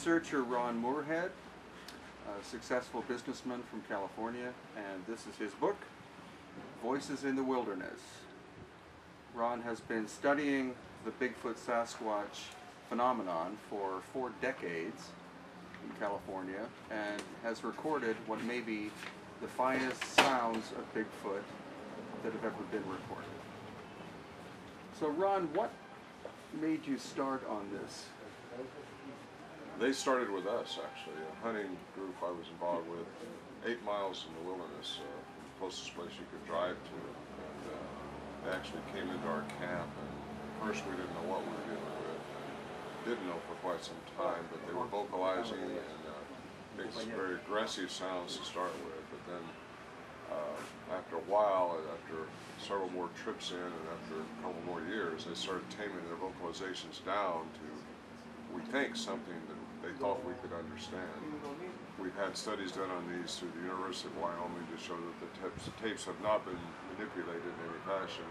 researcher Ron Moorhead, a successful businessman from California, and this is his book, Voices in the Wilderness. Ron has been studying the Bigfoot Sasquatch phenomenon for 4 decades in California and has recorded what may be the finest sounds of Bigfoot that have ever been recorded. So Ron, what made you start on this? They started with us, actually. A hunting group I was involved with, 8 miles in the wilderness, the closest place you could drive to. And they actually came into our camp, and at first we didn't know what we were dealing with. Didn't know for quite some time, but they were vocalizing and making some very aggressive sounds to start with. But then after a while, after several more trips in and after a couple more years, they started taming their vocalizations down to, we think, something that they thought we could understand. We've had studies done on these through the University of Wyoming to show that the tapes have not been manipulated in any fashion.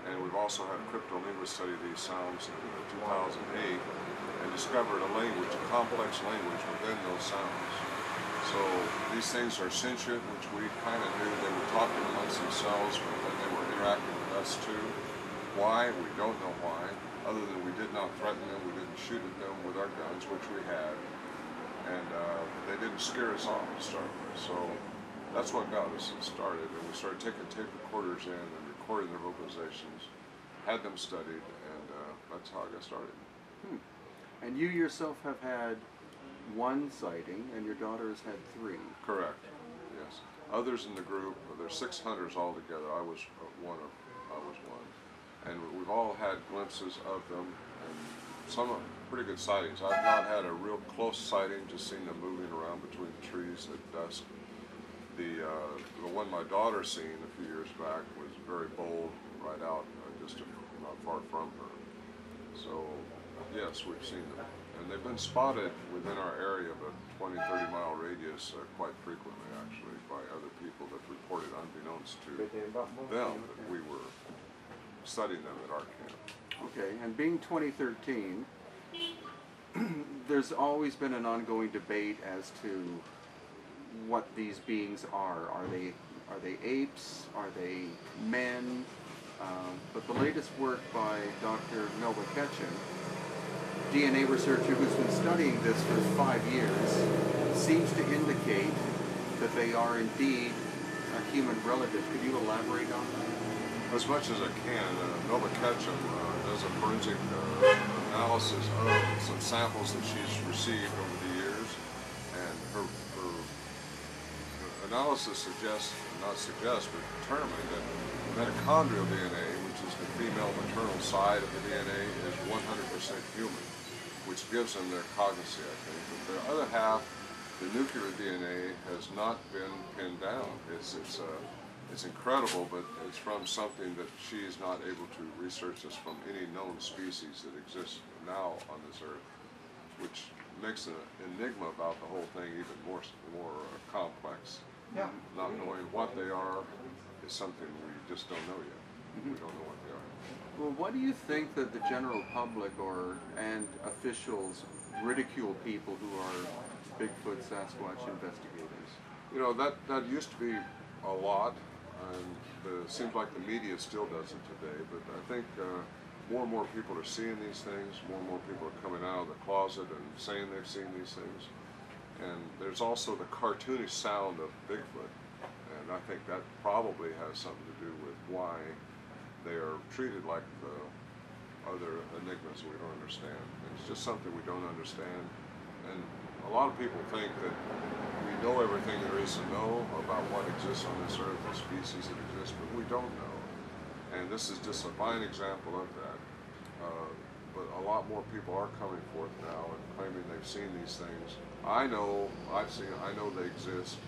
And we've also had a cryptolinguist study these sounds in 2008 and discovered a language, a complex language within those sounds. So these things are sentient, which we kind of knew they were talking amongst themselves, but then they were interacting with us too. Why? We don't know why, other than we did not threaten them, we didn't shoot at them with our guns, which we had, and they didn't scare us off to start with. So that's what got us started, and we started taking tape recorders in and recording their vocalizations, had them studied, and that's how I got started. And you yourself have had 1 sighting, and your daughter has had 3. Correct, yes. Others in the group, there's 6 hunters altogether. I was one. And we've all had glimpses of them, and some are pretty good sightings. I've not had a real close sighting, just seen them moving around between the trees at dusk. The one my daughter seen a few years back was very bold, right out, just not far from her. So, yes, we've seen them. And they've been spotted within our area of a 20-30 mile radius quite frequently, actually, by other people that reported unbeknownst to them that we were studying them at our camp. Okay, and being 2013, there's always been an ongoing debate as to what these beings are. Are they apes? Are they men? But the latest work by Dr. Nova Ketchen, DNA researcher who's been studying this for 5 years, seems to indicate that they are indeed a human relative. Could you elaborate on that? As much as I can, Nova Ketchen does a forensic analysis of some samples that she's received over the years, and her analysis suggests, not suggests, but determined that mitochondrial DNA, which is the female maternal side of the DNA, is 100% human, which gives them their cognizy, I think. But the other half, the nuclear DNA, has not been pinned down. It's incredible, but it's from something that she is not able to research this from any known species that exists now on this earth, which makes an enigma about the whole thing even more complex. Yeah. Not knowing what they are is something we just don't know yet. We don't know what they are. Well, what do you think that the general public and officials ridicule people who are Bigfoot Sasquatch investigators? You know, that used to be a lot, and it seems like the media still does it today, but I think more and more people are seeing these things, more and more people are coming out of the closet and saying they've seen these things. And there's also the cartoonish sound of Bigfoot, and I think that probably has something to do with why they are treated like the other enigmas we don't understand. It's just something we don't understand, and a lot of people think that we know everything there is to know about what exists on this earth, the species that exist, but we don't know. And this is just a fine example of that. But a lot more people are coming forth now and claiming they've seen these things. I know they exist,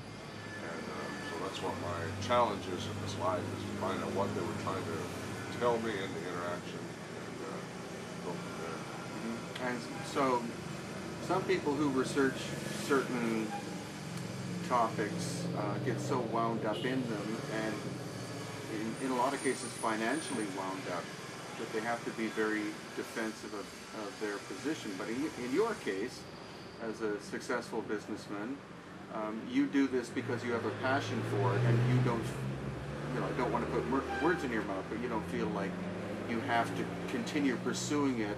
and so that's what my challenge is in this life, is to find out what they were trying to tell me in the interaction and go from there. And so some people who research certain topics get so wound up in them, and in a lot of cases financially wound up, that they have to be very defensive of their position. But in your case, as a successful businessman. You do this because you have a passion for it, and you don't, I don't want to put words in your mouth, but you don't feel like you have to continue pursuing it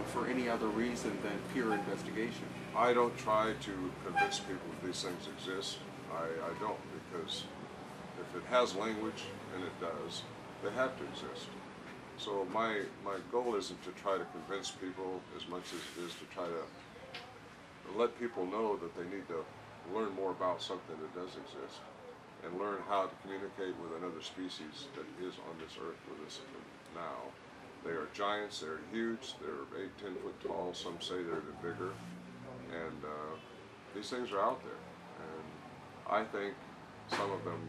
for any other reason than pure investigation. I don't try to convince people that these things exist. I don't, because if it has language, and it does, they have to exist. So my goal isn't to try to convince people as much as it is to try to let people know that they need to learn more about something that does exist and learn how to communicate with another species that is on this earth with us now. They are giants, they're huge, they're 8, 10 foot tall, some say they're even bigger, and these things are out there, and I think some of them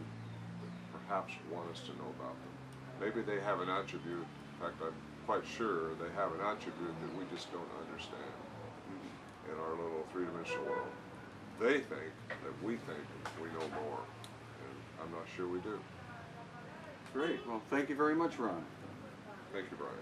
perhaps want us to know about them. Maybe they have an attribute, in fact I'm quite sure they have an attribute that we just don't understand in our little three-dimensional world. They think that we think we know more, and I'm not sure we do. Great. Well, thank you very much, Ron. Thank you, Brian.